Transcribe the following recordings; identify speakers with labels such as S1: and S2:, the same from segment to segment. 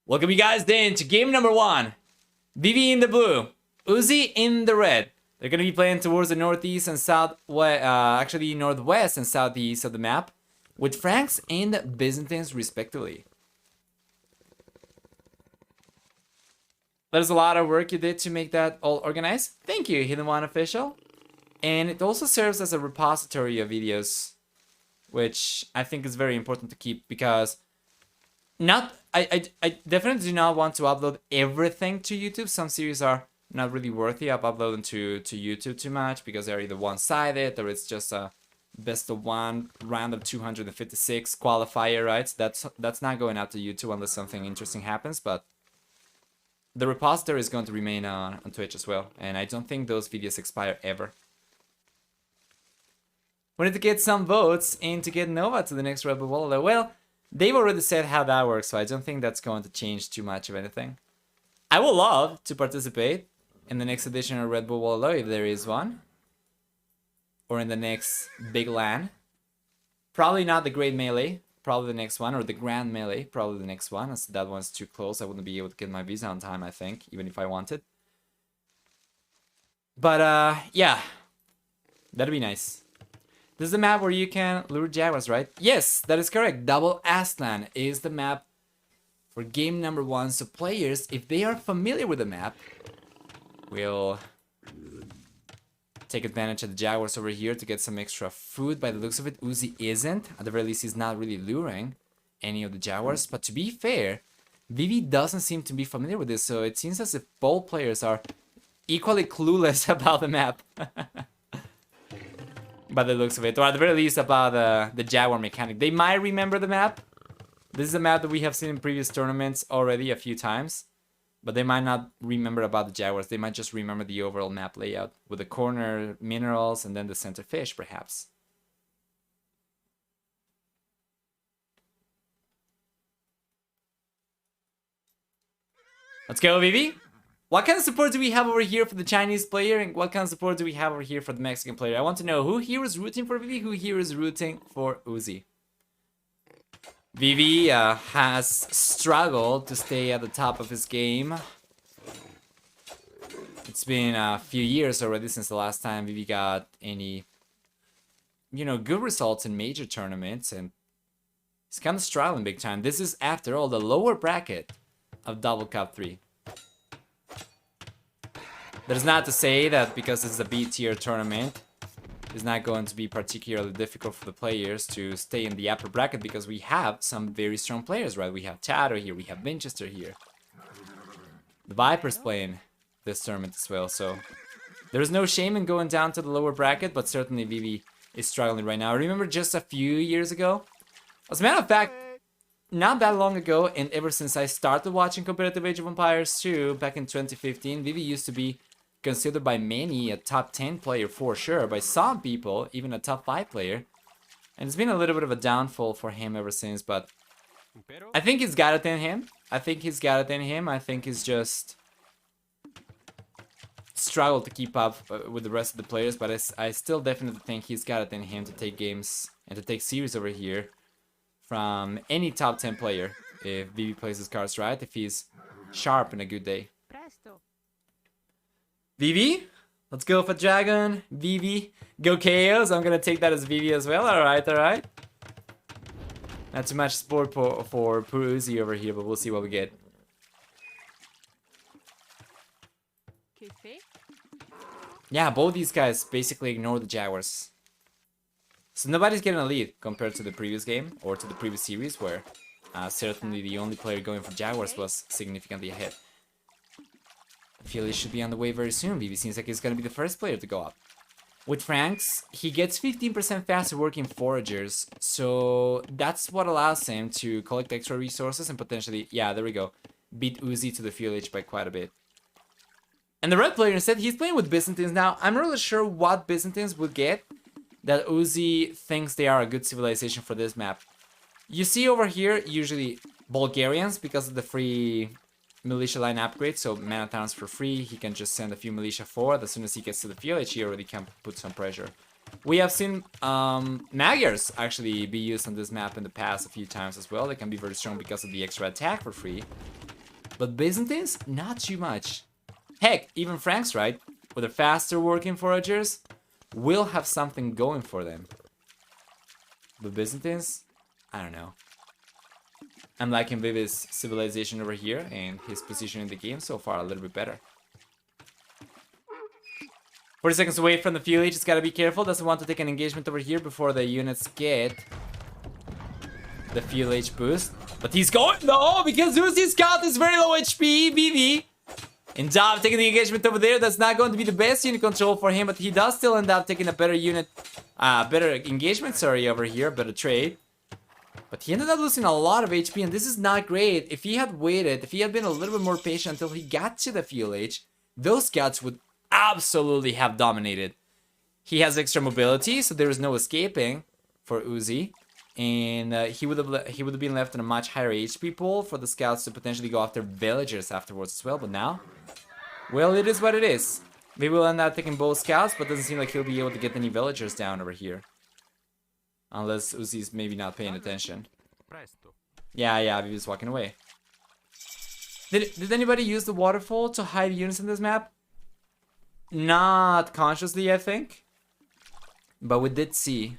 S1: Welcome you guys then to game number 1. Vivi in the blue, Uzzi in the red. They're going to be playing towards the northeast and southwest, actually northwest and southeast of the map, with Franks and Byzantines respectively. There's a lot of work you did to make that all organized. Thank you, Hidden One Official. And it also serves as a repository of videos, which I think is very important to keep because I definitely do not want to upload everything to YouTube. Some series are not really worthy of uploading to YouTube too much because they're either one-sided or it's just a best of one round of 256 qualifier, right? So that's not going out to YouTube unless something interesting happens, but the repository is going to remain on Twitch as well, and I don't think those videos expire ever. We need to get some votes and to get Nova to the next Red Bull Wallet. Well, they've already said how that works, so I don't think that's going to change too much of anything. I would love to participate in the next edition of Red Bull Wallet if there is one. Or in the next big LAN. Probably not the Great Melee, probably the next one, or the Grand Melee, probably the next one, as that one's too close. I wouldn't be able to get my visa on time, I think, even if I wanted. But, yeah. That'd be nice. This is the map where you can lure Jaguars, right? Yes, that is correct. Double Aslan is the map for game number 1. So players, if they are familiar with the map, will take advantage of the Jaguars over here to get some extra food. By the looks of it, Uzzi isn't. At the very least, he's not really luring any of the Jaguars. But to be fair, Vivi doesn't seem to be familiar with this. So it seems as if both players are equally clueless about the map. By the looks of it, or at the very least about the Jaguar mechanic. They might remember the map. This is a map that we have seen in previous tournaments already a few times. But they might not remember about the Jaguars. They might just remember the overall map layout with the corner minerals and then the center fish, perhaps. Let's go, Vivi. What kind of support do we have over here for the Chinese player, and what kind of support do we have over here for the Mexican player? I want to know who here is rooting for Vivi, who here is rooting for Uzzi. Vivi has struggled to stay at the top of his game. It's been a few years already since the last time Vivi got any, good results in major tournaments, and he's kind of struggling big time. This is, after all, the lower bracket of Double Cup 3. That is not to say that because this is a B-tier tournament, it's not going to be particularly difficult for the players to stay in the upper bracket because we have some very strong players, right? We have Tato here, we have Winchester here. The Vipers playing this tournament as well, so there's no shame in going down to the lower bracket, but certainly Vivi is struggling right now. I remember just a few years ago, as a matter of fact, not that long ago, and ever since I started watching competitive Age of Empires 2 back in 2015, Vivi used to be considered by many a top 10 player for sure, by some people even a top 5 player, and it's been a little bit of a downfall for him ever since, but I think he's got it in him. I think he's just struggled to keep up with the rest of the players, but I still definitely think he's got it in him to take games and to take series over here from any top 10 player if Vivi plays his cards right, if he's sharp in a good day. Vivi, let's go for Dragon. Vivi, go Chaos. I'm gonna take that as Vivi as well. Alright, alright. Not too much support for poor Uzzi over here, but we'll see what we get. Yeah, both these guys basically ignore the Jaguars. So nobody's getting a lead compared to the previous game or to the previous series where certainly the only player going for Jaguars was significantly ahead. I feel he should be on the way very soon. Vivi seems like he's going to be the first player to go up. With Franks, he gets 15% faster working foragers, so that's what allows him to collect extra resources and potentially, yeah, there we go, beat Uzzi to the fuel H by quite a bit. And the red player instead, he's playing with Byzantines now. I'm not really sure what Byzantines would get that Uzzi thinks they are a good civilization for this map. You see over here, usually Bulgarians because of the free militia line upgrade, so Manatowns for free. He can just send a few militia forward. As soon as he gets to the field, he already can put some pressure. We have seen Magyars actually be used on this map in the past a few times as well. They can be very strong because of the extra attack for free. But Byzantines, not too much. Heck, even Franks, right? With their faster working foragers, will have something going for them. But Byzantines, I don't know. I'm liking Vivi's civilization over here and his position in the game so far a little bit better. 40 seconds away from the fuel age, it's gotta be careful. Doesn't want to take an engagement over here before the units get the fuel age boost. But he's going, no, because Uzzi's scout is very low HP, Vivi. Ends up taking the engagement over there. That's not going to be the best unit control for him, but he does still end up taking a better unit, better engagement, sorry, over here, better trade. But he ended up losing a lot of HP, and this is not great. If he had waited, if he had been a little bit more patient until he got to the fuel age, those scouts would absolutely have dominated. He has extra mobility, so there is no escaping for Uzzi. And he would have been left in a much higher HP pool for the scouts to potentially go after villagers afterwards as well. But now, well, it is what it is. Maybe we'll end up taking both scouts, but doesn't seem like he'll be able to get any villagers down over here. Unless Uzzi's maybe not paying attention. Yeah, Vivi's walking away. Did anybody use the waterfall to hide units in this map? Not consciously, I think. But we did see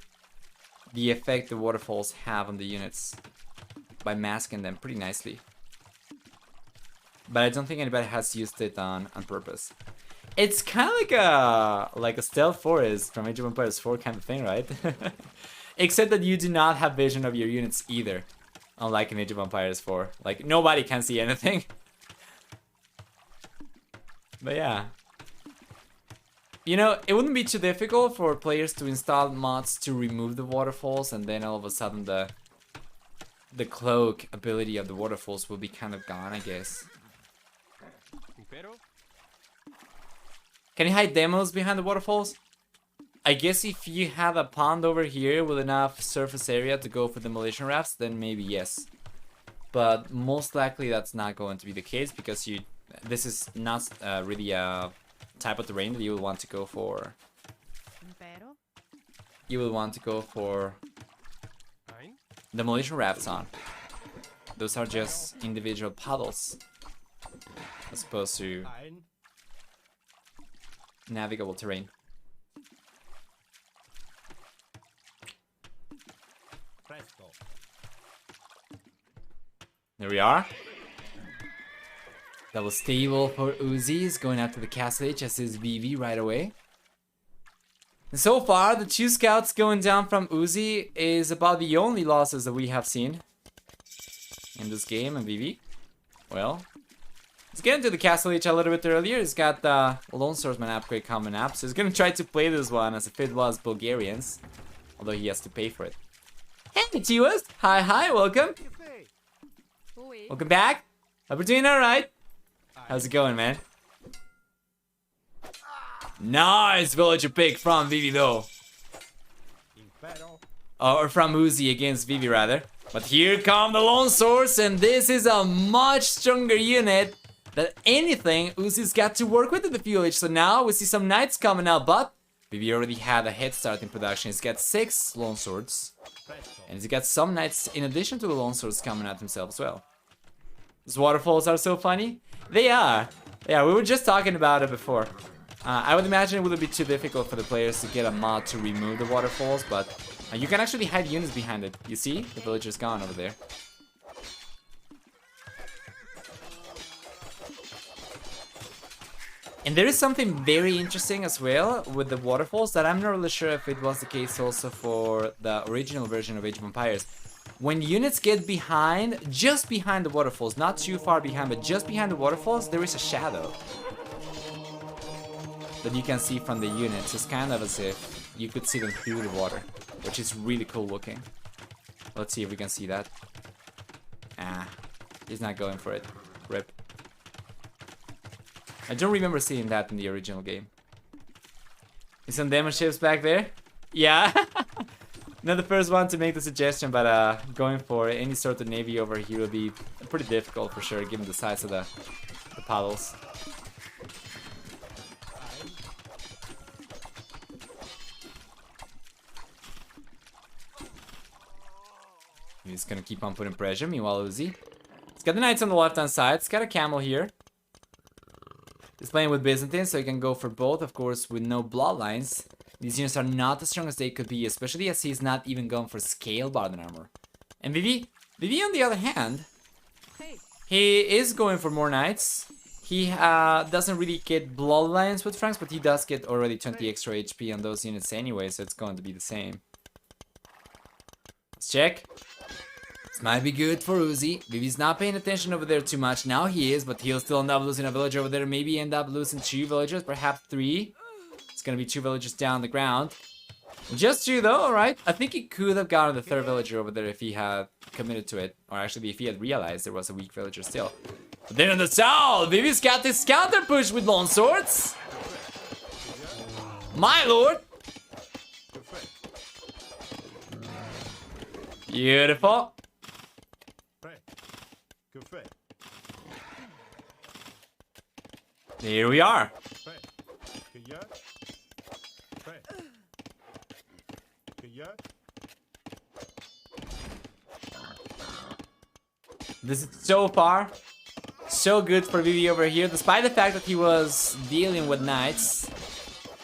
S1: the effect the waterfalls have on the units by masking them pretty nicely. But I don't think anybody has used it on purpose. It's kind of like a stealth forest from Age of Empires 4 kind of thing, right? Except that you do not have vision of your units either. Unlike in Age of Empires 4. Like, nobody can see anything. But yeah. You know, it wouldn't be too difficult for players to install mods to remove the waterfalls, and then all of a sudden the cloak ability of the waterfalls will be kind of gone, I guess. Can you hide demos behind the waterfalls? I guess if you have a pond over here with enough surface area to go for demolition rafts, then maybe yes. But most likely that's not going to be the case, because this is not really a type of terrain that you will want to go for. You will want to go for demolition rafts on. Those are just individual puddles as opposed to navigable terrain. There we are. That was stable for Uzzi. He's going after the castle age as is Vivi right away. And so far, the 2 scouts going down from Uzzi is about the only losses that we have seen in this game. And Vivi, well, he's getting to the castle age a little bit earlier. He's got the Lone Swordsman upgrade coming up, so he's gonna try to play this one as if it was Bulgarians, although he has to pay for it. Hey, T-West! Hi, welcome! Welcome back! Hope you're doing alright! How's it going, man? Nice villager pick from Vivi, though. Or from Uzzi against Vivi, rather. But here come the Lone Swords, and this is a much stronger unit than anything Uzzi's got to work with in the fuel age. So now we see some knights coming out, but Vivi already had a head start in production. He's got 6 Lone Swords. And he's got some knights in addition to the Lone Swords coming out himself as well. These waterfalls are so funny. They are. Yeah, we were just talking about it before. I would imagine it wouldn't be too difficult for the players to get a mod to remove the waterfalls, but you can actually hide units behind it. You see? The villager's gone over there. And there is something very interesting as well with the waterfalls that I'm not really sure if it was the case also for the original version of Age of Empires. When units get behind, just behind the waterfalls, not too far behind, but just behind the waterfalls, there is a shadow that you can see from the units. It's kind of as if you could see them through the water, which is really cool looking. Let's see if we can see that. Ah, he's not going for it. Rip. I don't remember seeing that in the original game. Is some demo ships back there? Yeah. Not the first one to make the suggestion, but going for any sort of navy over here will be pretty difficult for sure, given the size of the paddles. He's gonna keep on putting pressure. Meanwhile, Uzzi is got the knights on the left-hand side. It's got a camel here. He's playing with Byzantine, so he can go for both, of course, with no bloodlines. These units are not as strong as they could be, especially as he's not even going for scale Barden armor. And Vivi on the other hand, he is going for more knights. He doesn't really get bloodlines with Franks, but he does get already 20 extra HP on those units anyway, so it's going to be the same. Let's check. This might be good for Uzzi. Vivi's not paying attention over there too much. Now he is, but he'll still end up losing a villager over there. Maybe end up losing 2 villagers, perhaps 3. It's gonna be 2 villagers down the ground. Just 2 though, alright. I think he could have gotten the 3rd villager over there if he had committed to it. Or actually, if he had realized there was a weak villager still. But then in the south, Vivi's got this counter push with long swords. My lord. Beautiful. Here we are. This is so far so good for Vivi over here, despite the fact that he was dealing with knights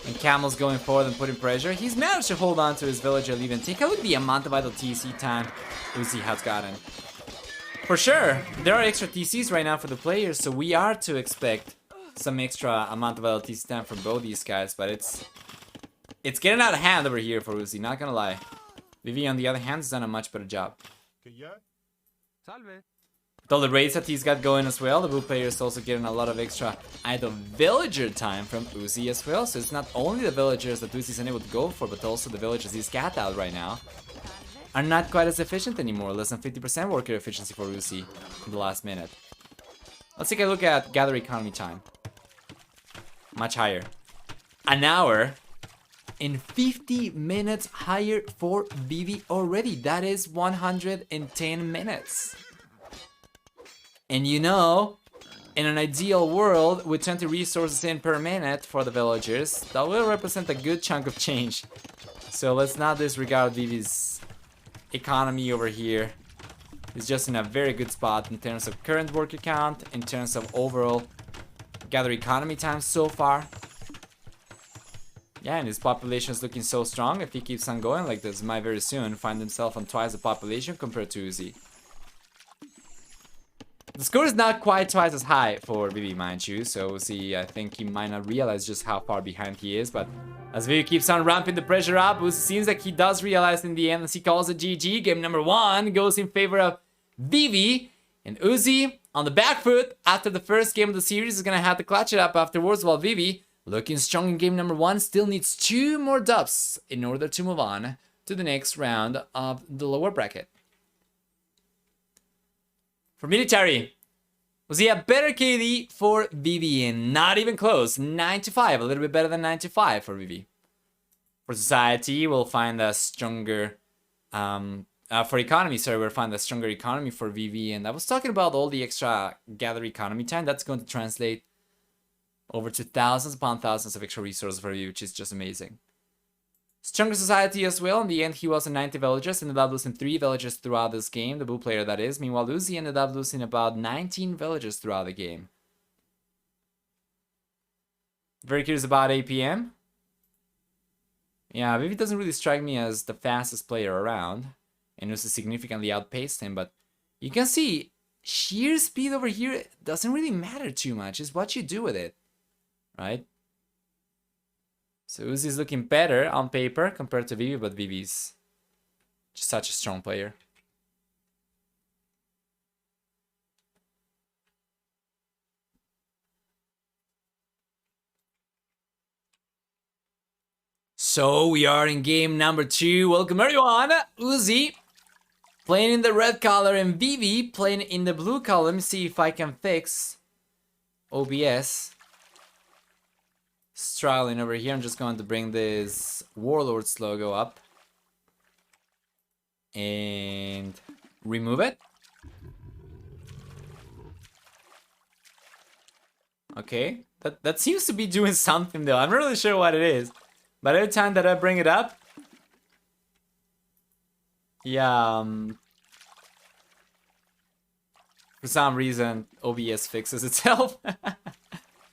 S1: and camels going forward and putting pressure. He's managed to hold on to his villager leave and take a look at the amount of idle TC time Uzzi has gotten. For sure, there are extra TCs right now for the players, so we are to expect some extra amount of idle TC time from both these guys, but it's getting out of hand over here for Uzzi, not gonna lie. Vivi, on the other hand, has done a much better job. With all the raids that he's got going as well, the blue player is also getting a lot of extra idle villager time from Uzzi as well. So it's not only the villagers that Uzzi's unable to go for, but also the villagers he's got out right now are not quite as efficient anymore. Less than 50% worker efficiency for Uzzi in the last minute. Let's take a look at gather economy time. Much higher. An hour and 50 minutes higher for Vivi already. That is 110 minutes. And you know, in an ideal world with 20 resources in per minute for the villagers, that will represent a good chunk of change. So let's not disregard Vivi's economy over here. He's just in a very good spot in terms of current worker count, in terms of overall gather economy time so far. Yeah, and his population is looking so strong. If he keeps on going like this, he might very soon find himself on twice the population compared to Uzzi. The score is not quite twice as high for Vivi, mind you, so Uzzi, I think he might not realize just how far behind he is, but as Vivi keeps on ramping the pressure up, Uzzi seems like he does realize in the end as he calls it GG. Game number 1 goes in favor of Vivi, and Uzzi on the back foot after the first game of the series is gonna have to clutch it up afterwards, while Vivi, looking strong in game number 1, still needs 2 more dubs in order to move on to the next round of the lower bracket. For military, was he a better KD for Vivi? And not even close. 9-5, a little bit better than 9-5 for Vivi. For society, we'll find a stronger, for economy, sorry, we'll find a stronger economy for Vivi. And I was talking about all the extra gather economy time. That's going to translate over to thousands upon thousands of extra resources for Vivi, which is just amazing. Stronger society as well. In the end, he was on 90 villagers, ended up losing 3 villagers throughout this game, the blue player that is. Meanwhile, Uzzi ended up losing about 19 villagers throughout the game. Very curious about APM. Yeah, Vivi doesn't really strike me as the fastest player around, and Uzzi significantly outpaced him, but you can see sheer speed over here doesn't really matter too much. It's what you do with it, right? So Uzzi's looking better on paper compared to Vivi, but Vivi's just such a strong player. So we are in game number 2. Welcome everyone. Uzzi playing in the red color and Vivi playing in the blue color. Let me see if I can fix OBS. Struggling over here. I'm just going to bring this Warlords logo up and remove it. Okay, that seems to be doing something though. I'm not really sure what it is, but every time that I bring it up, yeah, For some reason, OBS fixes itself.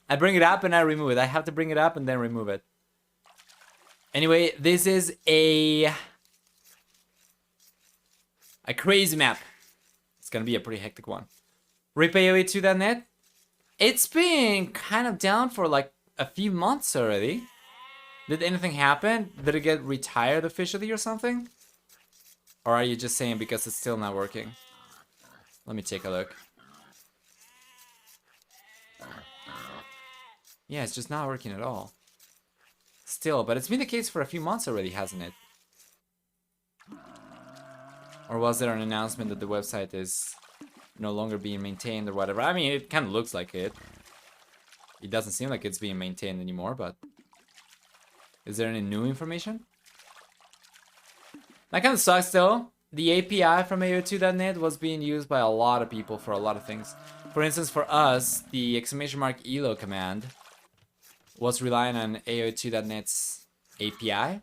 S1: I bring it up and I remove it. I have to bring it up and then remove it. Anyway, this is a crazy map. It's gonna be a pretty hectic one. RipAOE2.net. It's been kind of down for like a few months already. Did anything happen? Did it get retired officially or something? Or are you just saying because it's still not working? Let me take a look. Yeah, it's just not working at all. Still, but it's been the case for a few months already, hasn't it? Or was there an announcement that the website is no longer being maintained or whatever? I mean, it kind of looks like it. It doesn't seem like it's being maintained anymore, but... Is there any new information? That kind of sucks though. The API from AO2.net was being used by a lot of people for a lot of things. For instance, for us, the !elo command was relying on AO2.net's API.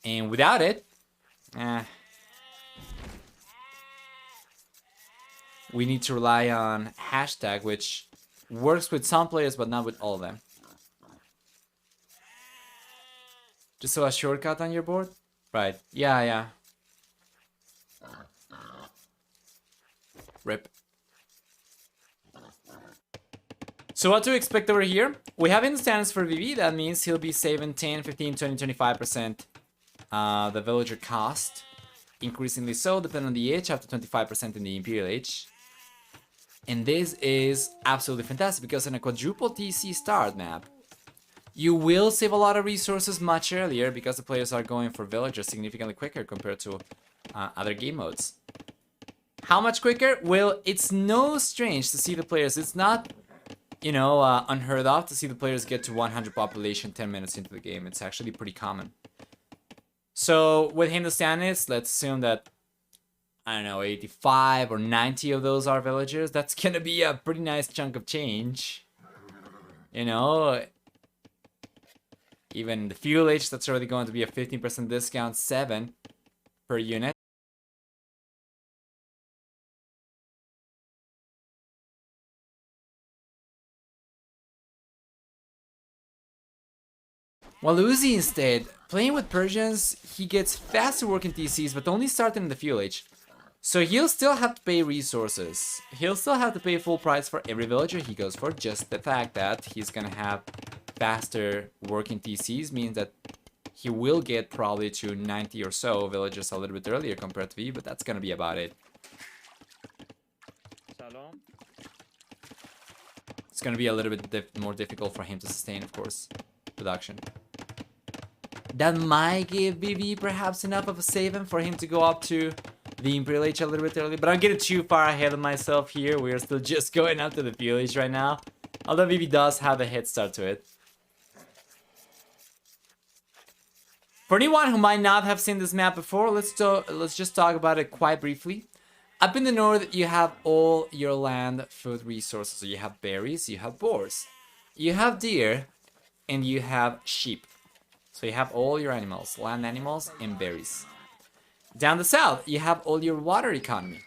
S1: And without it, we need to rely on hashtag, which works with some players but not with all of them. Just so a shortcut on your board? Right. Yeah. Rip. So what to expect over here? We have instance for Vivi. That means he'll be saving 10, 15, 20, 25% the villager cost. Increasingly so, depending on the age, up to 25% in the Imperial age. And this is absolutely fantastic because in a quadruple TC start map, you will save a lot of resources much earlier because the players are going for villagers significantly quicker compared to other game modes. How much quicker? Well, it's no strange to see the players. It's not, you know, unheard of to see the players get to 100 population 10 minutes into the game. It's actually pretty common. So with Hindustanis, let's assume that, I don't know, 85 or 90 of those are villagers. That's gonna be a pretty nice chunk of change. You know, even the fuel age, that's already going to be a 15% discount, 7 per unit. While Uzzi instead, playing with Persians, he gets faster working TCs, but only starting in the fuel age. So he'll still have to pay resources. He'll still have to pay full price for every villager he goes for. Just the fact that he's gonna have faster working TCs means that he will get probably to 90 or so villagers a little bit earlier compared to V, but that's gonna be about it.
S2: Shalom.
S1: It's gonna be a little bit more difficult for him to sustain, of course, production. That might give Vivi perhaps enough of a saving for him to go up to the Imperial Age a little bit early, but I'm getting too far ahead of myself here. We are still just going up to the Fuel Age right now, although Vivi does have a head start to it. For anyone who might not have seen this map before, let's just talk about it quite briefly. Up in the north, you have all your land food resources. So you have berries, you have boars, you have deer, and you have sheep. So you have all your animals, land animals, and berries. Down the south, you have all your water economy,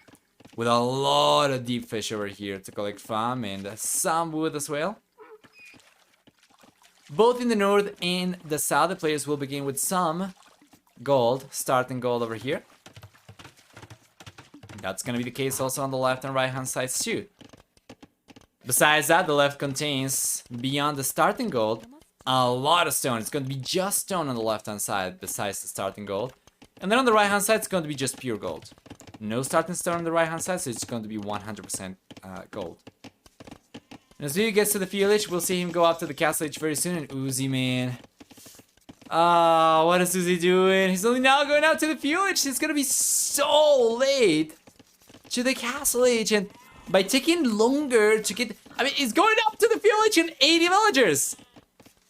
S1: with a lot of deep fish over here to collect from, and some wood as well. Both in the north and the south, the players will begin with some gold, starting gold over here. That's gonna be the case also on the left and right hand sides too. Besides that, the left contains, beyond the starting gold, a lot of stone. It's going to be just stone on the left hand side besides the starting gold. And then on the right hand side, it's going to be just pure gold. No starting stone on the right hand side, so it's going to be 100% gold. And as Vivi gets to the field age, we'll see him go up to the castle age very soon. And Uzzi, man. What is Uzzi doing? He's only now going out to the field age. It's going to be so late to the castle age. And by taking longer to get... I mean, he's going up to the field age in 80 villagers.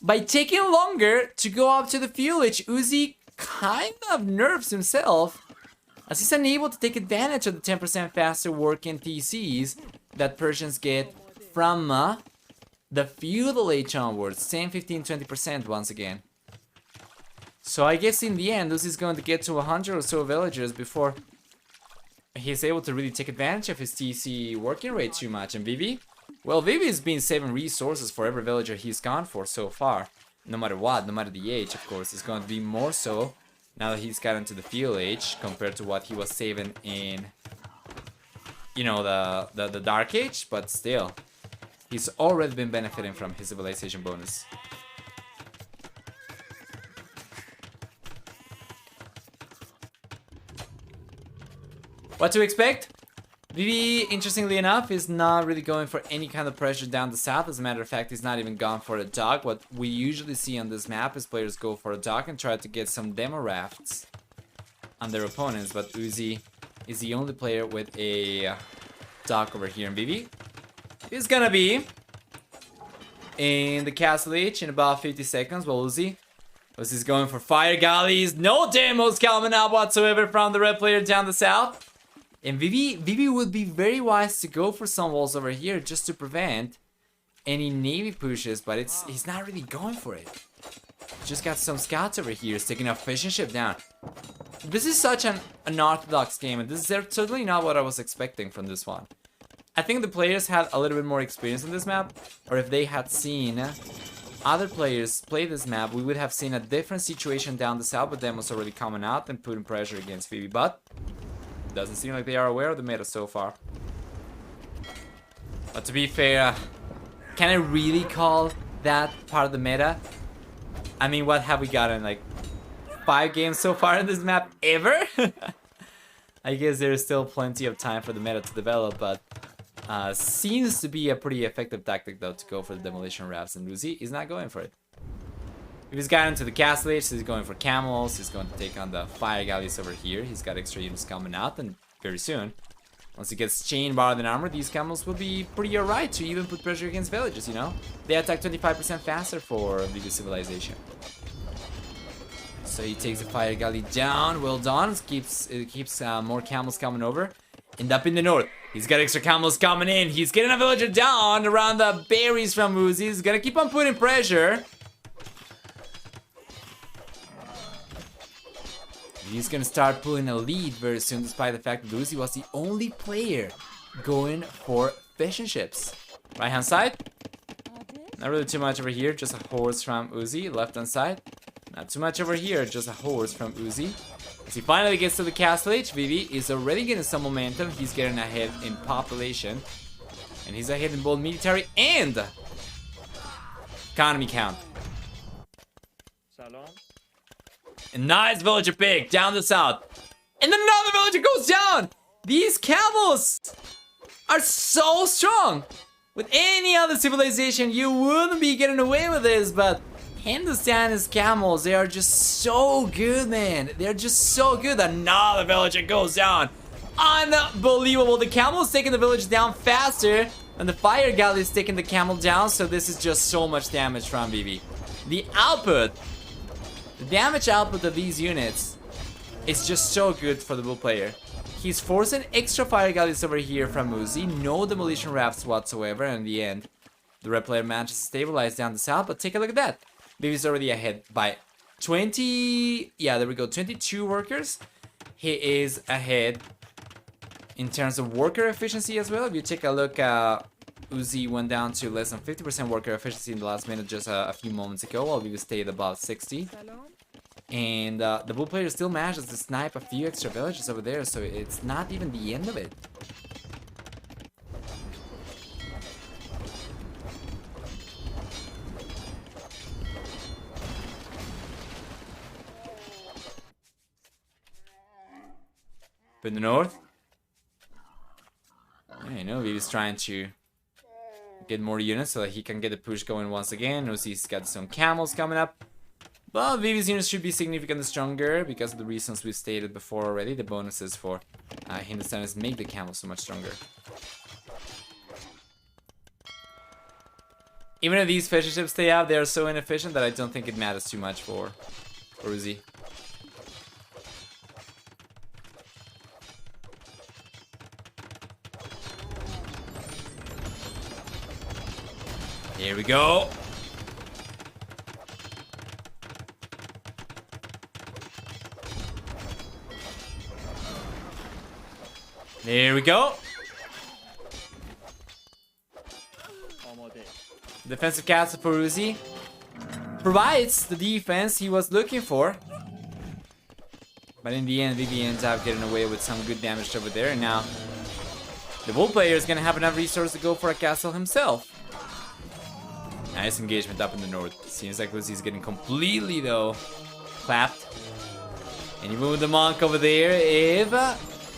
S1: By taking longer to go up to the field age, Uzzi kind of nerfs himself, as he's unable to take advantage of the 10% faster working TCs that Persians get from the feudal age onwards. 10, 15, 20% once again. So I guess in the end, Uzzi's going to get to 100 or so villagers before he's able to really take advantage of his TC working rate too much. And Vivi? Well, Vivi has been saving resources for every villager he's gone for so far. No matter what, no matter the age, of course. It's going to be more so now that he's gotten to the field age compared to what he was saving in, you know, the Dark Age. But still, he's already been benefiting from his civilization bonus. What to expect? Vivi, interestingly enough, is not really going for any kind of pressure down the south. As a matter of fact, he's not even gone for a dock. What we usually see on this map is players go for a dock and try to get some demo rafts on their opponents. But Uzzi is the only player with a dock over here. And Vivi is gonna be in the castle age in about 50 seconds. Well, Uzzi's going for fire galleys. No demos coming out whatsoever from the red player down the south. And Vivi would be very wise to go for some walls over here just to prevent any navy pushes, but he's not really going for it. Just got some scouts over here, he's taking a fishing ship down. This is such an unorthodox game, and this is certainly not what I was expecting from this one. I think the players had a little bit more experience in this map, or if they had seen other players play this map, we would have seen a different situation down the south, but them was already coming out and putting pressure against Vivi, but doesn't seem like they are aware of the meta so far. But to be fair, can I really call that part of the meta? I mean, what have we gotten? Like 5 games so far in this map ever? I guess there's still plenty of time for the meta to develop, but seems to be a pretty effective tactic though to go for the demolition rafts, and Uzzi is not going for it. If he's gotten to the castle age, so he's going for camels, he's going to take on the fire galleys over here. He's got extra units coming out, and very soon, once he gets chain barred and armor, these camels will be pretty alright to even put pressure against villages, you know? They attack 25% faster for Vivi civilization. So he takes the fire galley down, well done, it keeps more camels coming over. And up in the north, he's got extra camels coming in, he's getting a villager down around the berries from Uzzi. He's gonna keep on putting pressure. He's gonna start pulling a lead very soon, despite the fact that Uzzi was the only player going for fishing ships. Right hand side, not really too much over here, just a horse from Uzzi. Left hand side, not too much over here, just a horse from Uzzi. As he finally gets to the castle age, Vivi is already getting some momentum. He's getting ahead in population, and he's ahead in both military and economy count.
S2: Salam.
S1: A nice villager pick down the south. And another villager goes down! These camels are so strong! With any other civilization, you wouldn't be getting away with this, but Hindustan's camels, they are just so good, man. They're just so good. Another villager goes down. Unbelievable. The camel is taking the village down faster than the fire galley is taking the camel down, so this is just so much damage from Vivi. The output, the damage output of these units is just so good for the blue player. He's forcing extra fire galleys over here from Uzzi, no demolition rafts whatsoever, and in the end, the red player manages to stabilize down the south, but take a look at that. Vivi's already ahead by 20, yeah, there we go, 22 workers. He is ahead in terms of worker efficiency as well. If you take a look, Uzzi went down to less than 50% worker efficiency in the last minute just a few moments ago, while Vivi stayed above 60. And the blue player still manages to snipe a few extra villages over there, so it's not even the end of it. But in the north, yeah, you know, Vivi's trying to get more units so that he can get the push going once again. Uzzi's got some camels coming up. Well, Vivi's units should be significantly stronger because of the reasons we've stated before already. The bonuses for Hindustanis make the camels so much stronger. Even if these fishing ships stay out, they are so inefficient that I don't think it matters too much for Uzzi. Here we go. There we go. Defensive castle for Uzzi. Provides the defense he was looking for. But in the end, Vivi ends up getting away with some good damage over there. And now, the Bull player is going to have enough resources to go for a castle himself. Nice engagement up in the north. Seems like Uzzi's getting completely, though, clapped. And even with the monk over there, if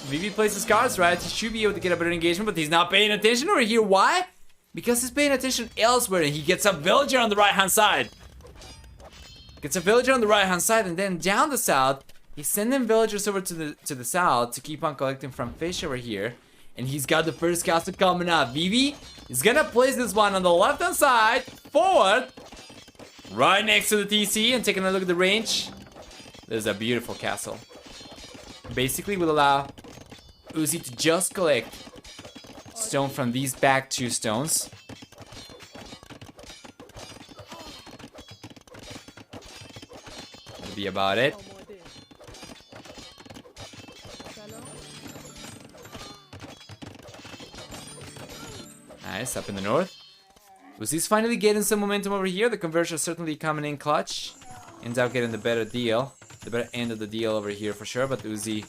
S1: Vivi plays his cards right, he should be able to get a better engagement, but he's not paying attention over here. Why? Because he's paying attention elsewhere, and he gets a villager on the right-hand side. Gets a villager on the right-hand side, and then down the south, he's sending villagers over to the south to keep on collecting from fish over here. And he's got the first castle coming up. Vivi is gonna place this one on the left-hand side, forward, right next to the TC, and taking a look at the range. There's a beautiful castle. Basically will allow Uzzi to just collect stone from these back 2 stones. That'll be about it. Nice, up in the north. Uzzi's finally getting some momentum over here. The conversion is certainly coming in clutch. Ends up getting the better deal. The better end of the deal over here for sure. But Uzzi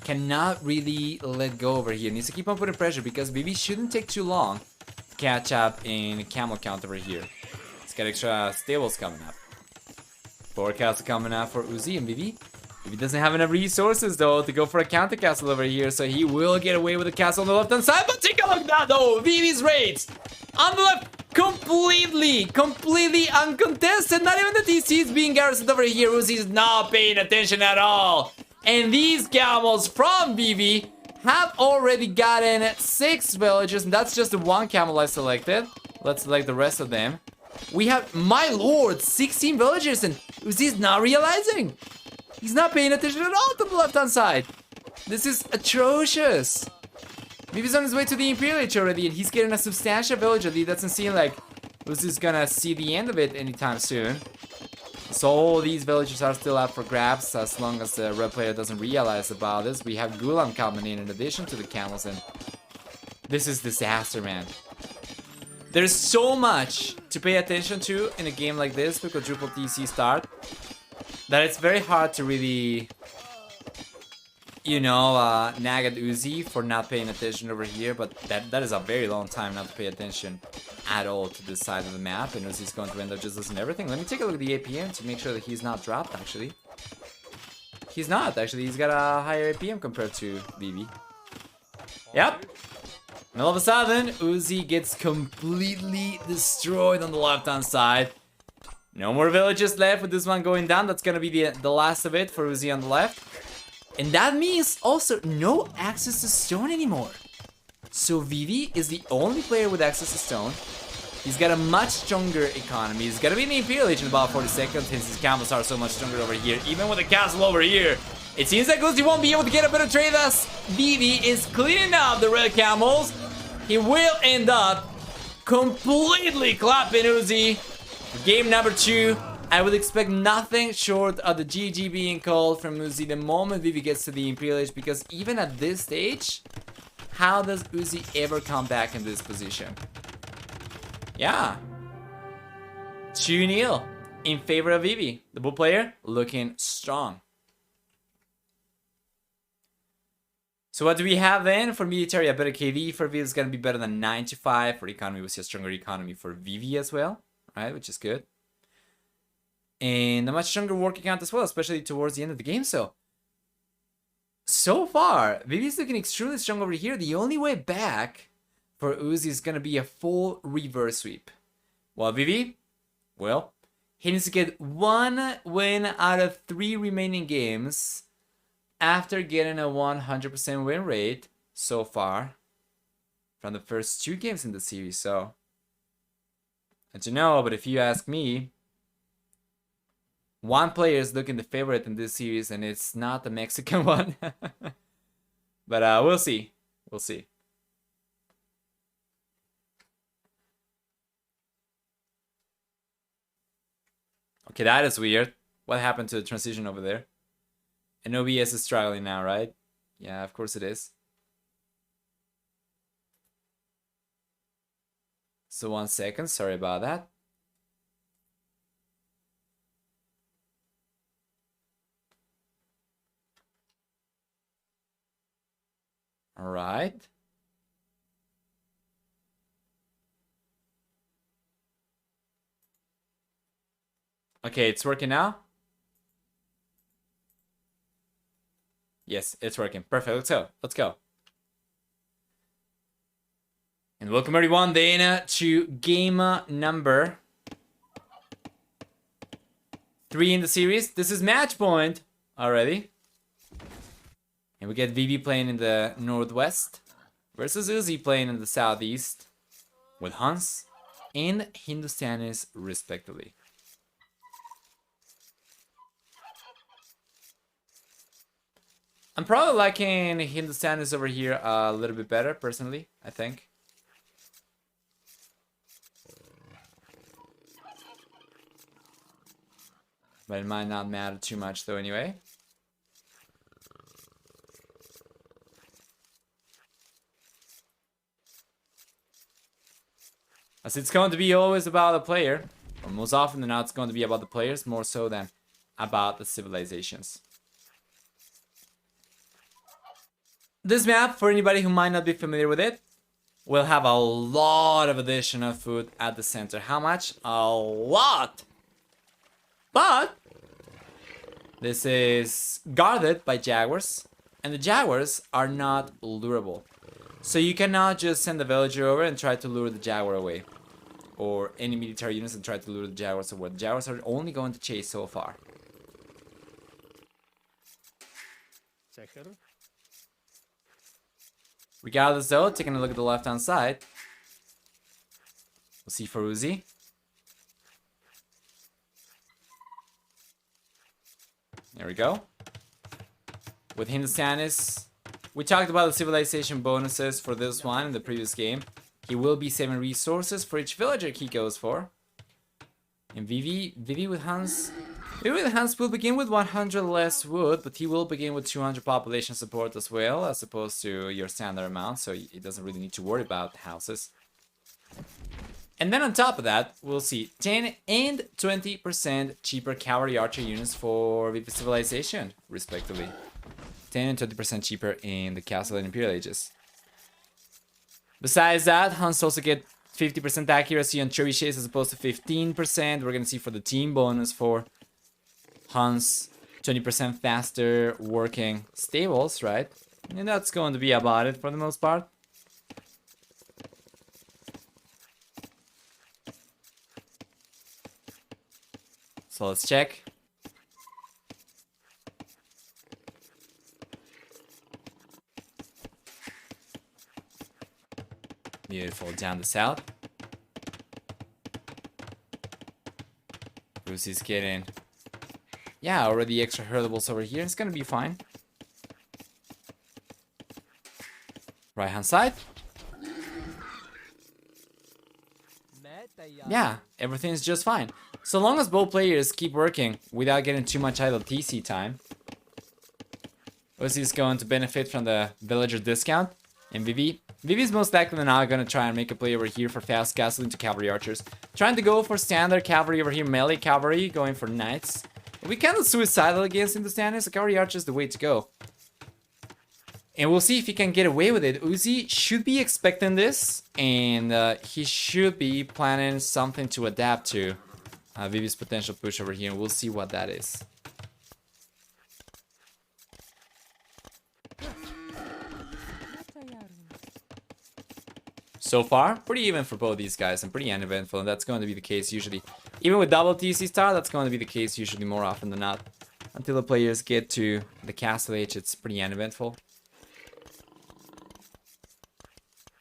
S1: cannot really let go over here. Needs to keep on putting pressure because Vivi shouldn't take too long to catch up in camel count over here. He's got extra stables coming up. 4 castles coming up for Uzzi and Vivi. Vivi doesn't have enough resources though to go for a counter castle over here, so he will get away with the castle on the left hand side. But take a look at that though! Vivi's raids on the left, completely uncontested. Not even the TC is being garrisoned over here. Uzzi's not paying attention at all. And these camels from Vivi have already gotten 6 villagers, and that's just the 1 camel I selected. Let's select the rest of them. We have, my lord, 16 villagers, and Uzzi's not realizing. He's not paying attention at all to the left-hand side. This is atrocious. Maybe he's on his way to the Imperial Age already, and he's getting a substantial villager lead. Doesn't seem like Uzzi's gonna see the end of it anytime soon. So all these villagers are still up for grabs as long as the red player doesn't realize about this. We have Gulam coming in addition to the camels, and this is disaster, man. There's so much to pay attention to in a game like this with quadruple TC start that it's very hard to really, you know, nag at Uzzi for not paying attention over here. But that is a very long time not to pay attention at all to this side of the map, and Uzzi's going to end up just losing everything. Let me take a look at the APM to make sure that he's not dropped, actually. He's not, actually. He's got a higher APM compared to Vivi. Yep. And all of a sudden, Uzzi gets completely destroyed on the left-hand side. No more villages left with this one going down. That's going to be the last of it for Uzzi on the left. And that means also no access to stone anymore. So Vivi is the only player with access to stone. He's got a much stronger economy. He's gonna be in the Imperial Age in about 40 seconds since his camels are so much stronger over here. Even with the castle over here, it seems like Uzzi won't be able to get a better trade as Vivi is cleaning up the red camels. He will end up completely clapping Uzzi for game number 2. I would expect nothing short of the GG being called from Uzzi the moment Vivi gets to the Imperial Age, because even at this stage, how does Uzzi ever come back in this position? Yeah. 2-0 in favor of Vivi. The Bull player looking strong. So what do we have then? For military, a better KD for Vivi is going to be better than 95. For economy, we see a stronger economy for Vivi as well, right? Which is good. And a much stronger work account as well, especially towards the end of the game. So far, Vivi's looking extremely strong over here. The only way back for Uzzi is going to be a full reverse sweep. While Vivi, well, he needs to get 1 win out of 3 remaining games after getting a 100% win rate so far from the first 2 games in the series. So, I don't know, but if you ask me, one player is looking the favorite in this series, and it's not the Mexican one. But we'll see. We'll see. Okay, that is weird. What happened to the transition over there? And OBS is struggling now, right? Yeah, of course it is. So 1 second, sorry about that. All right. Okay, it's working now. Yes, it's working. Perfect. Let's go. Let's go. And welcome everyone then to game number 3 in the series. This is match point already. And we get Vivi playing in the northwest versus Uzzi playing in the southeast with Hans and Hindustanis respectively. I'm probably liking Hindustanis over here a little bit better, personally, I think. But it might not matter too much though anyway. As it's going to be always about the player, or most often than not it's going to be about the players more so than about the civilizations. This map, for anybody who might not be familiar with it, will have a lot of additional food at the center. How much? A lot! But this is guarded by jaguars, and the jaguars are not lurable. So you cannot just send the villager over and try to lure the jaguar away. Or any military units and try to lure the jaguars away. The jaguars are only going to chase so far. Regardless though, taking a look at the left hand side, we'll see for Uzzi. There we go. With Hindustanis, we talked about the civilization bonuses for this one in the previous game. He will be saving resources for each villager he goes for. And Vivi with Hans will begin with 100 less wood, but he will begin with 200 population support as well, as opposed to your standard amount, so he doesn't really need to worry about houses. And then on top of that, we'll see 10 and 20% cheaper cavalry archer units for Vivi civilization, respectively. 10 and 20% cheaper in the Castle and Imperial Ages. Besides that, Hans also get 50% accuracy on trebuchets as opposed to 15%. We're gonna see for the team bonus for Hans, 20% faster working stables, right? And that's going to be about it for the most part. So let's check. Beautiful, down the south. Uzzi's getting... Yeah, already extra hurlables over here. It's gonna be fine. Right hand side. Yeah, everything's just fine. So long as both players keep working without getting too much idle TC time. Uzzi's going to benefit from the villager discount. And Vivi's most likely than not gonna try and make a play over here for fast castle into cavalry archers. Trying to go for standard cavalry over here, melee cavalry, going for knights. We kind of suicidal against Hindustanis, so cavalry archer is the way to go. And we'll see if he can get away with it. Uzzi should be expecting this, and he should be planning something to adapt to Vivi's potential push over here, and we'll see what that is. So far, pretty even for both these guys and pretty uneventful, and that's going to be the case usually. Even with double TC star, that's going to be the case usually more often than not. Until the players get to the castle age, it's pretty uneventful.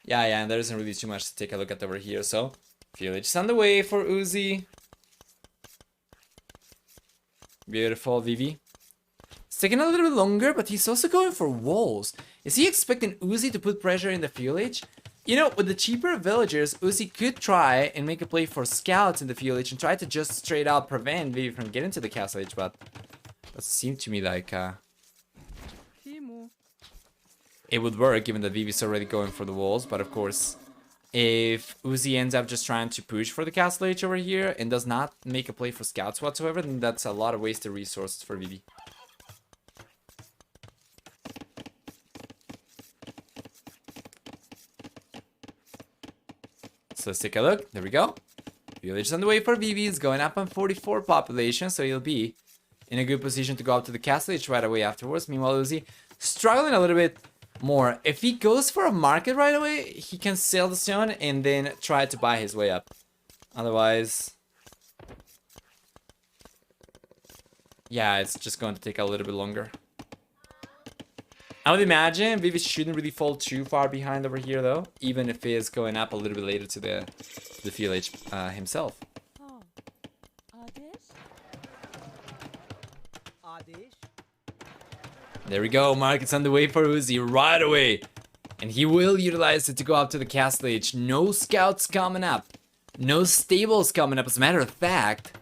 S1: Yeah, and there isn't really too much to take a look at over here, so... Village is on the way for Uzzi. Beautiful, Vivi. It's taking a little bit longer, but he's also going for walls. Is he expecting Uzzi to put pressure in the village? You know, with the cheaper villagers, Uzzi could try and make a play for scouts in the village and try to just straight out prevent Vivi from getting to the castle age, but it doesn't seem to me like it would work, given that Vivi's already going for the walls, but of course, If Uzzi ends up just trying to push for the Castle H over here and does not make a play for scouts whatsoever, then that's a lot of wasted resources for Vivi. So let's take a look. There we go. Village on the way for Vivi. Is going up on 44 population, so he'll be in a good position to go up to the Castle H right away afterwards. Meanwhile, Uzzi struggling a little bit more. If he goes for a market right away, he can sell the stone and then try to buy his way up. Otherwise, yeah, it's just going to take a little bit longer. I would imagine Vivi shouldn't really fall too far behind over here, though, even if he is going up a little bit later to the village himself. There we go. Market's on the way for Uzzi right away. And he will utilize it to go up to the Castle H. No scouts coming up. No stables coming up. As a matter of fact,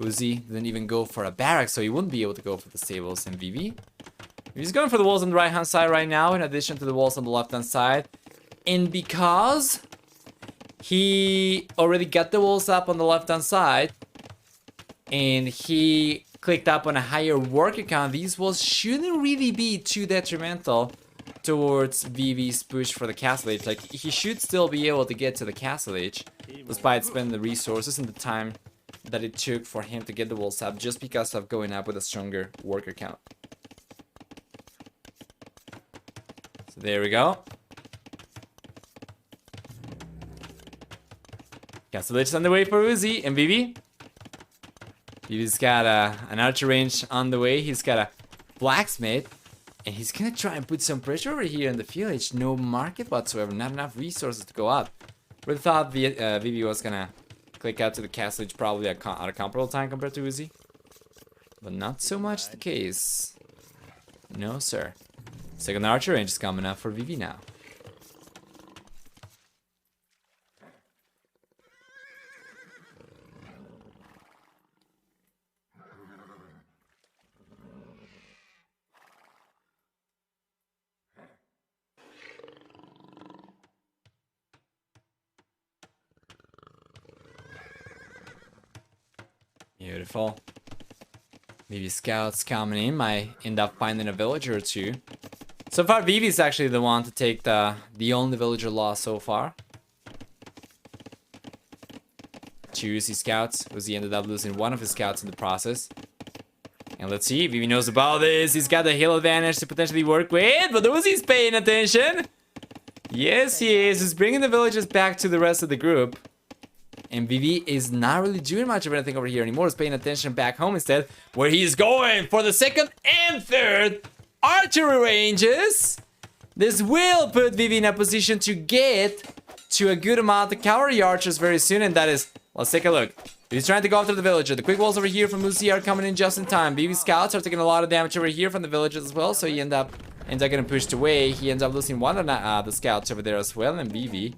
S1: Uzzi didn't even go for a barrack, so he wouldn't be able to go for the stables. And Vivi? He's going for the walls on the right-hand side right now, in addition to the walls on the left-hand side. And because he already got the walls up on the left-hand side, and he clicked up on a higher worker count, these walls shouldn't really be too detrimental towards Vivi's push for the Castle H. Like, he should still be able to get to the Castle H, despite spending the resources and the time that it took for him to get the walls up, just because of going up with a stronger worker count. So there we go. Castle H is on the way for Uzzi and Vivi. Vivi's got an archer range on the way. He's got a blacksmith. And he's gonna try and put some pressure over here in the village. No market whatsoever. Not enough resources to go up. Really thought Vivi was gonna click out to the Castle H probably at a comparable time compared to Uzzi. But not so much the case. No, sir. Second archer range is coming up for Vivi now. Beautiful. Maybe scouts coming in might end up finding a villager or two. So far, Vivi's actually the one to take the only villager loss so far. Two Uzzi scouts. Uzzi ended up losing one of his scouts in the process. And let's see, Vivi knows about this. He's got the hill advantage to potentially work with, but Uzzi's paying attention. Yes, he is. He's bringing the villagers back to the rest of the group. And Vivi is not really doing much of anything over here anymore. He's paying attention back home instead, where he's going for the second and third archery ranges. This will put Vivi in a position to get to a good amount of cavalry archers very soon, and that is, let's take a look. He's trying to go after the villager. The quick walls over here from Uzzi are coming in just in time. Vivi scouts are taking a lot of damage over here from the villagers as well, so he ends up getting pushed away. He ends up losing one of the scouts over there as well, and Vivi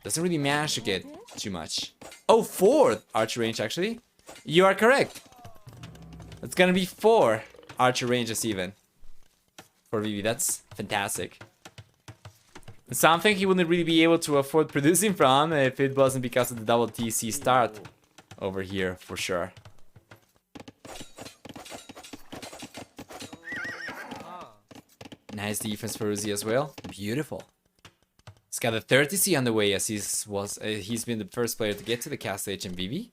S1: doesn't really manage to get too much. Oh, 4 archer range actually. You are correct. It's gonna be 4 archer ranges even for Vivi. That's fantastic. Something he wouldn't really be able to afford producing from if it wasn't because of the double TC start over here for sure. Nice defense for Uzzi as well. Beautiful. He's got a 30C on the way as he's been the first player to get to the Castle H and Vivi.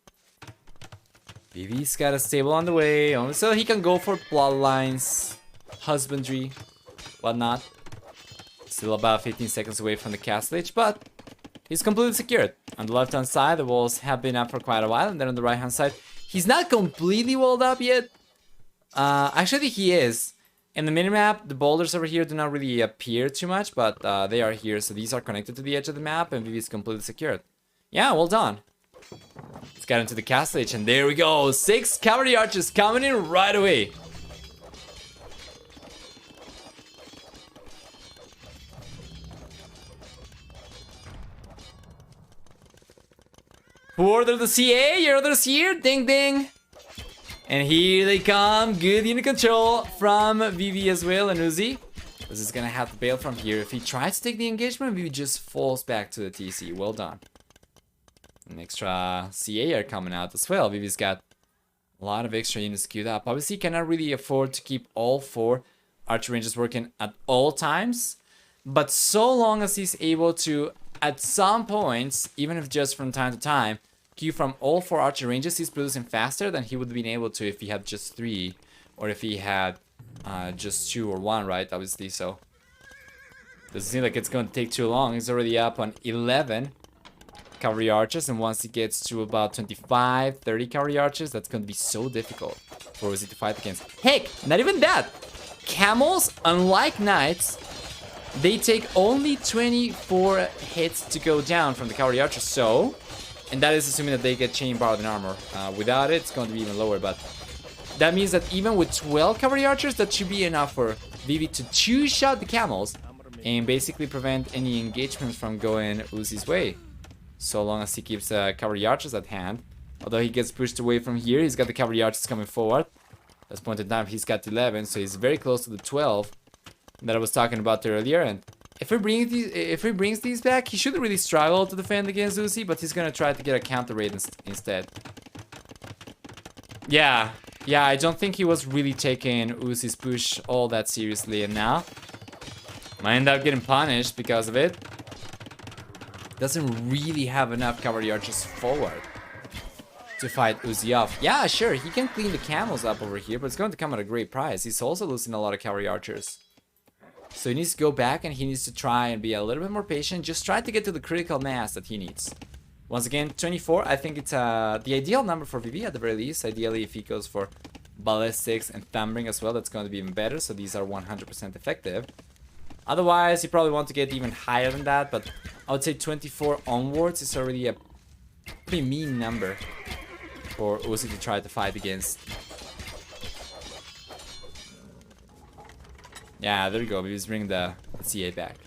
S1: Vivi's got a stable on the way, only so he can go for bloodlines, husbandry, whatnot. Still about 15 seconds away from the Castle H, but he's completely secured. On the left-hand side, the walls have been up for quite a while, and then on the right-hand side, he's not completely walled up yet. Actually, he is. In the minimap, the boulders over here do not really appear too much, but they are here, so these are connected to the edge of the map, and Vivi is completely secured. Yeah, well done. Let's get into the Castle H, and there we go. 6 cavalry archers coming in right away. Who ordered the CA? Your orders here. Ding ding. And here they come. Good unit control from Vivi as well and Uzzi. This is gonna have to bail from here. If he tries to take the engagement, Vivi just falls back to the TC. Well done. An extra CA are coming out as well. Vivi's got a lot of extra units queued up. Obviously, he cannot really afford to keep all 4 archer ranges working at all times. But so long as he's able to, at some points, even if just from time to time, queue from all 4 archer ranges, he's producing faster than he would have been able to if he had just 3. Or if he had just 2 or 1, right? Obviously, so doesn't seem like it's going to take too long. He's already up on 11 cavalry archers, and once he gets to about 25, 30 cavalry archers, that's going to be so difficult for Uzzi to fight against. Heck, not even that! Camels, unlike knights, they take only 24 hits to go down from the cavalry archers, so... And that is assuming that they get chain barred in armor. Without it, it's going to be even lower, but... That means that even with 12 cavalry archers, that should be enough for Vivi to two-shot the camels and basically prevent any engagements from going Uzzi's way. So long as he keeps cavalry archers at hand. Although he gets pushed away from here, he's got the cavalry archers coming forward. At this point in time, he's got 11, so he's very close to the 12 that I was talking about earlier. And if he brings these back, he shouldn't really struggle to defend against Uzzi, but he's gonna try to get a counter raid instead. Yeah, I don't think he was really taking Uzzi's push all that seriously, and now might end up getting punished because of it. Doesn't really have enough cavalry archers forward to fight Uzzi off. Yeah, sure, he can clean the camels up over here, but it's going to come at a great price. He's also losing a lot of cavalry archers. So he needs to go back and he needs to try and be a little bit more patient. Just try to get to the critical mass that he needs. Once again, 24, I think it's the ideal number for Vivi at the very least. Ideally, if he goes for ballistics and thumbring as well, that's going to be even better. So these are 100% effective. Otherwise, you probably want to get even higher than that. But I would say 24 onwards is already a pretty mean number for Uzzi to try to fight against. Yeah, there we go. Vivi's bringing the CA back.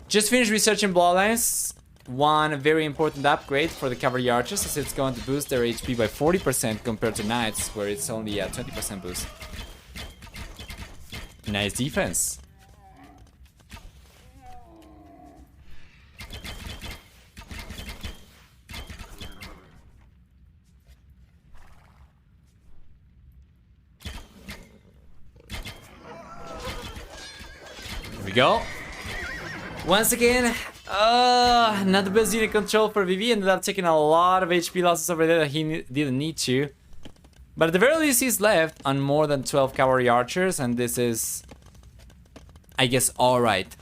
S1: Just finished researching Bloodlines. One very important upgrade for the cavalry archers is it's going to boost their HP by 40% compared to knights, where it's only a 20% boost. Nice defense. Here we go. Once again, not the best unit control for Vivi. Ended up taking a lot of HP losses over there that he didn't need to. But at the very least, he's left on more than 12 cavalry archers, and this is, I guess, alright.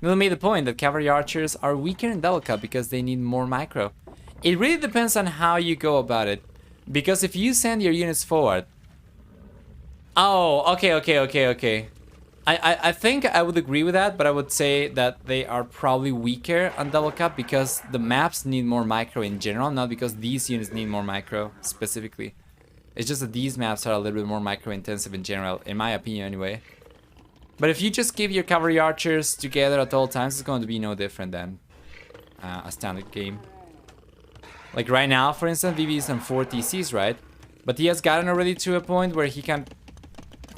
S1: Will made the point that cavalry archers are weaker in double cup because they need more micro. It really depends on how you go about it. Because if you send your units forward... Oh, okay. I think I would agree with that, but I would say that they are probably weaker on double cup because the maps need more micro in general, not because these units need more micro specifically. It's just that these maps are a little bit more micro intensive in general, in my opinion anyway. But if you just keep your cavalry archers together at all times, it's going to be no different than a standard game. Like right now, for instance, Vivi is on 4 TCs, right? But he has gotten already to a point where he can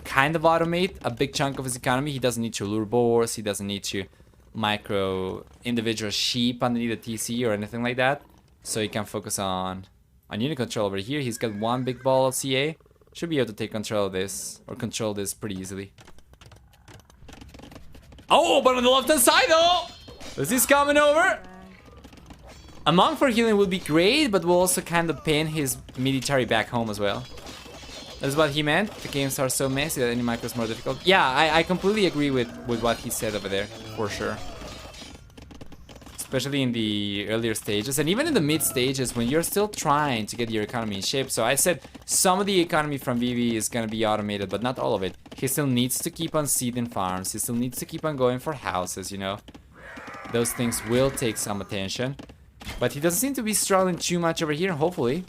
S1: kind of automate a big chunk of his economy. He doesn't need to lure boars, he doesn't need to micro individual sheep underneath the TC or anything like that. So he can focus on unit control over here. He's got one big ball of CA. Should be able to take control of this, or control this pretty easily. Oh, but on the left hand side though! This is coming over! A monk for healing would be great, but will also kind of pin his military back home as well. That's what he meant. The games are so messy that any micro is more difficult. Yeah, I completely agree with what he said over there, for sure. Especially in the earlier stages, and even in the mid stages when you're still trying to get your economy in shape. So I said some of the economy from Vivi is gonna be automated, but not all of it. He still needs to keep on seeding farms. He still needs to keep on going for houses, you know. Those things will take some attention. But he doesn't seem to be struggling too much over here, hopefully.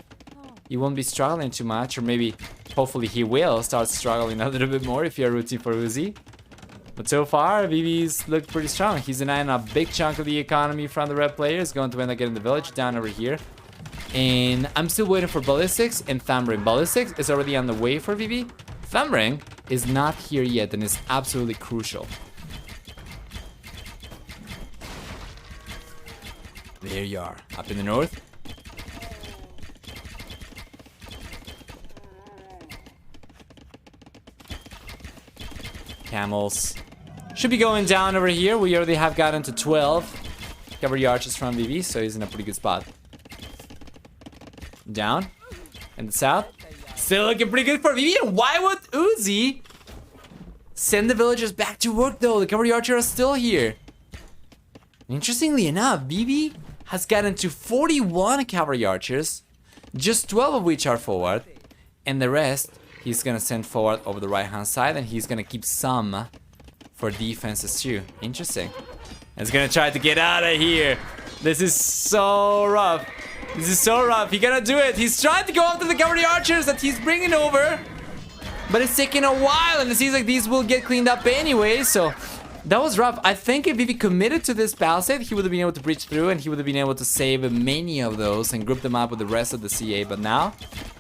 S1: He won't be struggling too much, or maybe, hopefully he will start struggling a little bit more if you're rooting for Uzzi. But so far, Vivi's looked pretty strong. He's denying a big chunk of the economy from the red players, going to end up getting the village down over here. And I'm still waiting for ballistics and thumbring. Ballistics is already on the way for Vivi. Thumbring is not here yet and is absolutely crucial. There you are, up in the north. Camels should be going down over here. We already have gotten to 12 cavalry archers from Vivi, so he's in a pretty good spot. Down in the south, still looking pretty good for Vivi. And why would Uzzi send the villagers back to work though? The cavalry archers are still here. Interestingly enough, Vivi has gotten to 41 cavalry archers, just 12 of which are forward, and the rest he's gonna send forward over the right hand side, and he's gonna keep some for defenses too. Interesting. He's gonna try to get out of here. This is so rough. This is so rough. He gonna do it. He's trying to go after the cavalry archers that he's bringing over, but it's taking a while, and it seems like these will get cleaned up anyway. So that was rough. I think if he committed to this palisade, he would have been able to breach through, and he would have been able to save many of those and group them up with the rest of the CA. But now,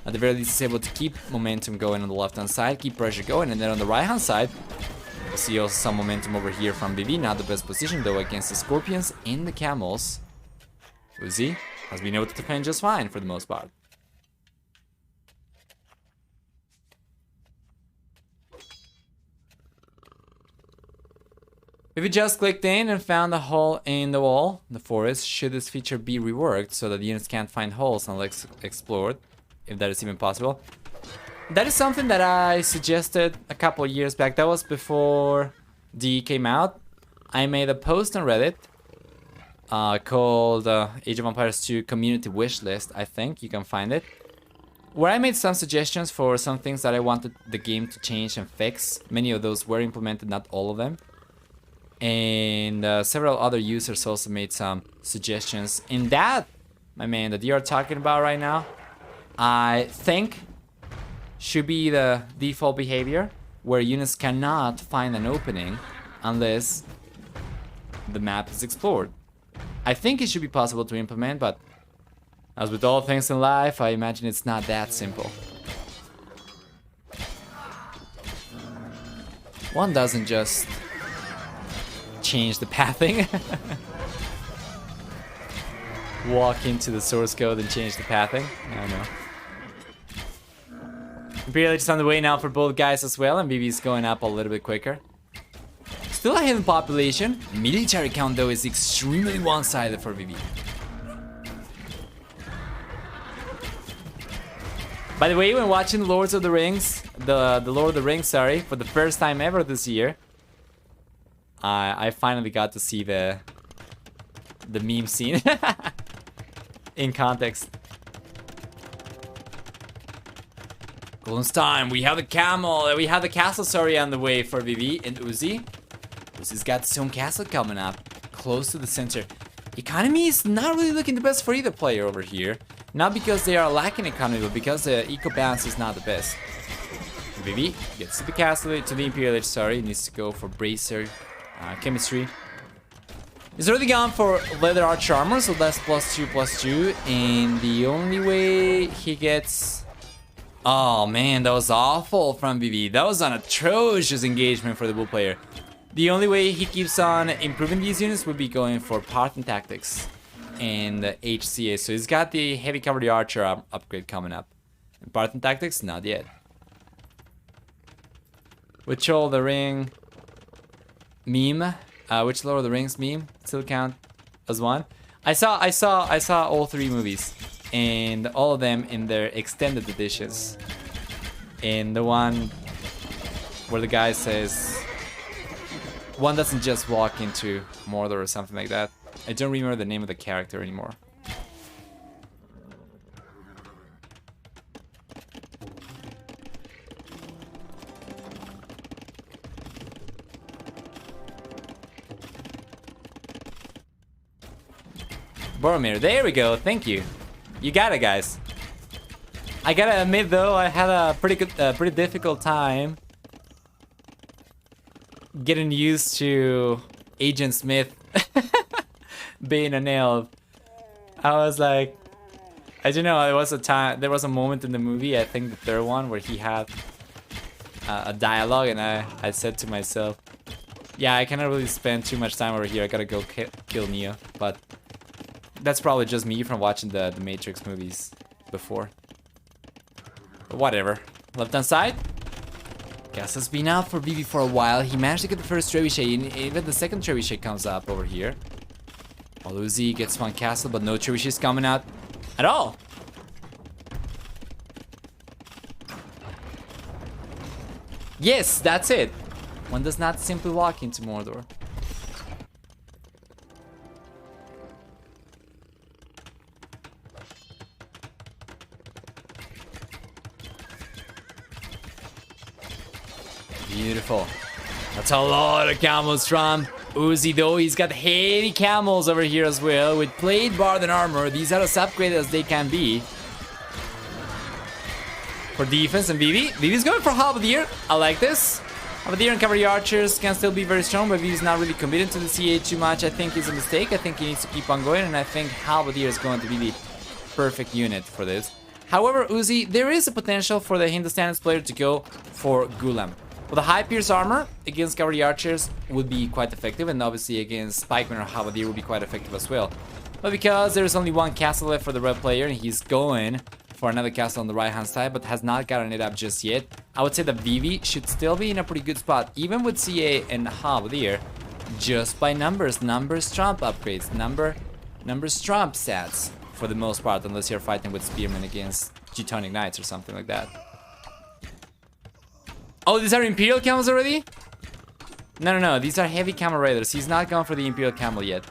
S1: at the very least, he's able to keep momentum going on the left-hand side, keep pressure going, and then on the right-hand side, we see also some momentum over here from Vivi. Not the best position, though, against the Scorpions and the Camels. Uzzi has been able to defend just fine for the most part. If you just clicked in and found a hole in the wall, the forest, should this feature be reworked so that the units can't find holes unless explored, if that is even possible? That is something that I suggested a couple of years back. That was before D came out. I made a post on Reddit called Age of Empires 2 Community Wishlist, I think. You can find it. Where I made some suggestions for some things that I wanted the game to change and fix. Many of those were implemented, not all of them. And several other users also made some suggestions. And that, my man, that you're talking about right now, I think should be the default behavior, where units cannot find an opening unless the map is explored. I think it should be possible to implement, but as with all things in life, I imagine it's not that simple. One doesn't just change the pathing. Walk into the source code and change the pathing. I don't know. Imperial is on the way now for both guys as well, and Vivi's going up a little bit quicker. Still a hidden population. Military count though is extremely one-sided for Vivi. By the way, when watching Lords of the Rings, the Lord of the Rings, sorry, for the first time ever this year, I finally got to see the meme scene in context. Golden's time. We have the camel. We have the castle, sorry, on the way for Vivi and Uzzi. Uzzi's got his own castle coming up, close to the center. Economy is not really looking the best for either player over here. Not because they are lacking economy, but because the eco balance is not the best. Vivi gets to the castle, to the Imperial Age, sorry. Needs to go for bracer chemistry. He's already gone for leather arch armor, so that's +2/+2. And the only way he gets... Oh man, that was awful from Vivi. That was an atrocious engagement for the bull player. The only way he keeps on improving these units would be going for Parthen Tactics and HCA. So he's got the heavy cavalry archer upgrade coming up. And Parthen Tactics, not yet. Which Lord of the Ring meme? Which Lord of the Rings meme still count as one? I saw all three movies, and all of them in their extended editions. And the one where the guy says one doesn't just walk into Mordor or something like that. I don't remember the name of the character anymore. Boromir, there we go, thank you. You got it, guys. I gotta admit though, I had a pretty difficult time getting used to Agent Smith being an elf. I was like, I don't know, there was a moment in the movie, I think the third one, where he had a dialogue, and I said to myself, yeah, I cannot really spend too much time over here. I gotta go kill Neo. But that's probably just me from watching the Matrix movies before. But whatever. Left hand side. Castle's been out for Vivi for a while. He managed to get the first trebuchet, and even the second trebuchet comes up over here. While Uzzi gets one castle, but no trebuchets coming out at all. Yes, that's it. One does not simply walk into Mordor. Beautiful. That's a lot of camels from Uzzi, though. He's got heavy camels over here as well, with plate, bard, and armor. These are as upgraded as they can be. For defense and Vivi. Vivi's going for Halberdier. I like this. Halberdier and cavalry archers can still be very strong, but Vivi's not really committed to the CA too much. I think it's a mistake. I think he needs to keep on going, and I think Halberdier is going to be the perfect unit for this. However, Uzzi, there is a potential for the Hindustanis player to go for Gulam. With a high pierce armor against cavalry archers would be quite effective, and obviously against pikemen or Halberdier would be quite effective as well. But because there's only one castle left for the red player, and he's going for another castle on the right hand side, but has not gotten it up just yet, I would say that Vivi should still be in a pretty good spot, even with CA and Halberdier, just by numbers trump upgrades, numbers trump stats for the most part, unless you're fighting with spearmen against Teutonic Knights or something like that. Oh, these are Imperial camels already? No, these are heavy camel raiders. He's not gone for the Imperial camel yet.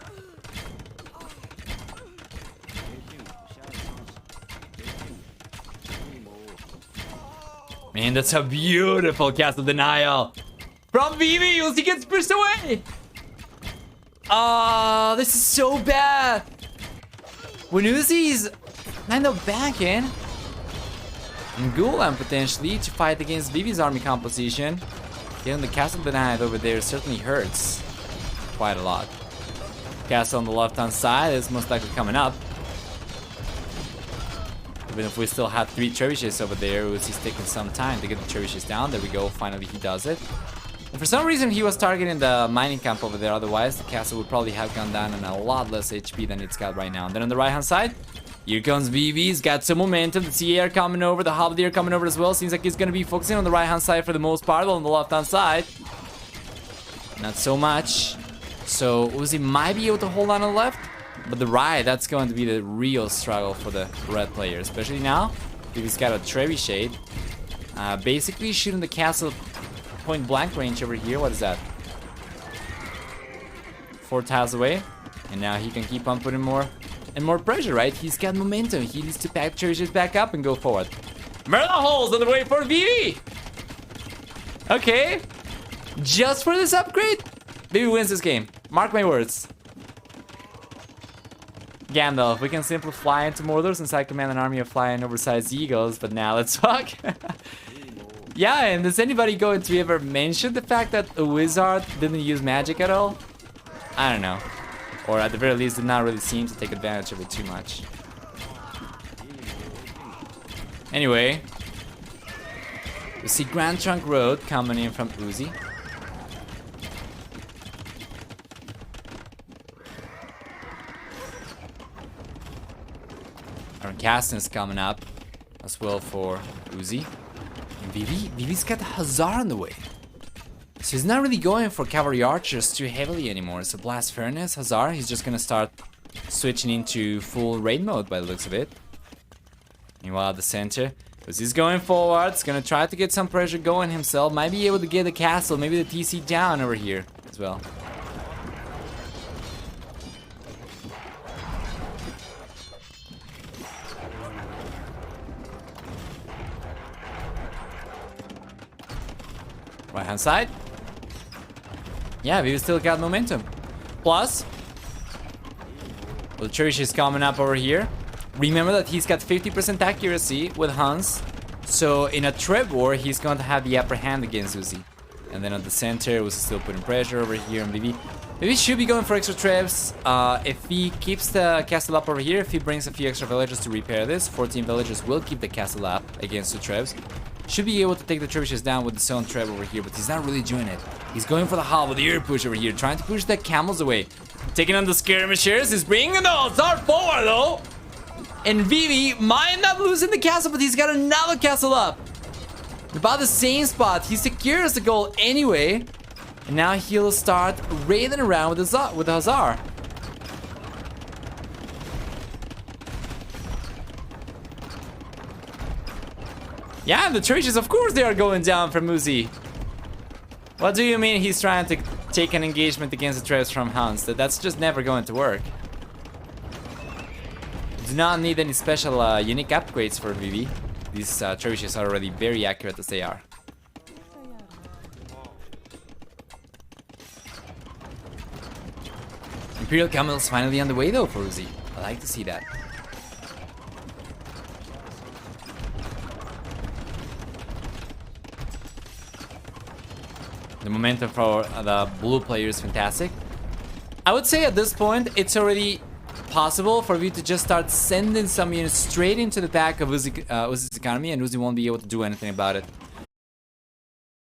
S1: Man, that's a beautiful castle denial from Vivi. Uzzi gets pushed away. Oh, this is so bad. When Uzzi's kind of backing, and Gulam potentially to fight against Vivi's army composition, getting the castle denied over there certainly hurts quite a lot. Castle on the left hand side is most likely coming up. Even if we still have 3 trebuchets over there, Uzzi's taking some time to get the trebuchets down. There we go, finally he does it. And for some reason he was targeting the mining camp over there, otherwise the castle would probably have gone down on a lot less HP than it's got right now. And then on the right hand side, here comes Vivi. He's got some momentum. The CA are coming over, the Halberdier coming over as well. Seems like he's going to be focusing on the right hand side for the most part, while on the left hand side, not so much. So Uzzi might be able to hold on the left, but the right, that's going to be the real struggle for the red player, especially now. Vivi's got a trebuchet, basically shooting the castle point blank range over here. What is that? 4 tiles away, and now he can keep on putting more and more pressure, right? He's got momentum. He needs to pack trebuchets back up and go forward. Murder holes on the way for Vivi. Okay, just for this upgrade, Vivi wins this game. Mark my words. Gandalf, we can simply fly into Mordor since I command an army of flying oversized eagles, but now let's fuck. Yeah, and is anybody going to ever mention the fact that a wizard didn't use magic at all? I don't know. Or at the very least did not really seem to take advantage of it too much. Anyway, we see Grand Trunk Road coming in from Uzzi. Iron Caston's coming up as well for Uzzi. And Vivi's got Hussar on the way. So he's not really going for cavalry archers too heavily anymore. So Blast Furnace, Hussar, he's just gonna start switching into full raid mode by the looks of it. Meanwhile at the center, Uzzi's going forward, he's gonna try to get some pressure going himself. Might be able to get the castle, maybe the TC down over here as well. Right hand side. Yeah, we've still got momentum. Plus, well, Cherish is coming up over here. Remember that he's got 50% accuracy with Hans. So in a treb war, he's going to have the upper hand against Uzzi. And then at the center, Uzzi still putting pressure over here on Vivi. Vivi should be going for extra trebs. If he keeps the castle up over here, if he brings a few extra villagers to repair this, 14 villagers will keep the castle up against 2 trebs. should be able to take the trebuchets down with the zone trap over here, but he's not really doing it. He's going for the hull with the ear push over here, trying to push the camels away. Taking on the skirmishers, he's bringing the Hussar forward though. And Vivi might end up losing the castle, but he's got another castle up. About the same spot, he secures the goal anyway. And now he'll start raiding around with the Hussar. Yeah, the trebuchets, of course they are going down from Uzzi. What do you mean he's trying to take an engagement against the trebs from Hans? That's just never going to work. Do not need any special unique upgrades for Vivi. These trebuchets are already very accurate as they are. Imperial Camels finally on the way though for Uzzi. I like to see that. The momentum for the blue player is fantastic. I would say at this point, it's already possible for you to just start sending some units straight into the back of Uzzi's economy, and Uzzi won't be able to do anything about it.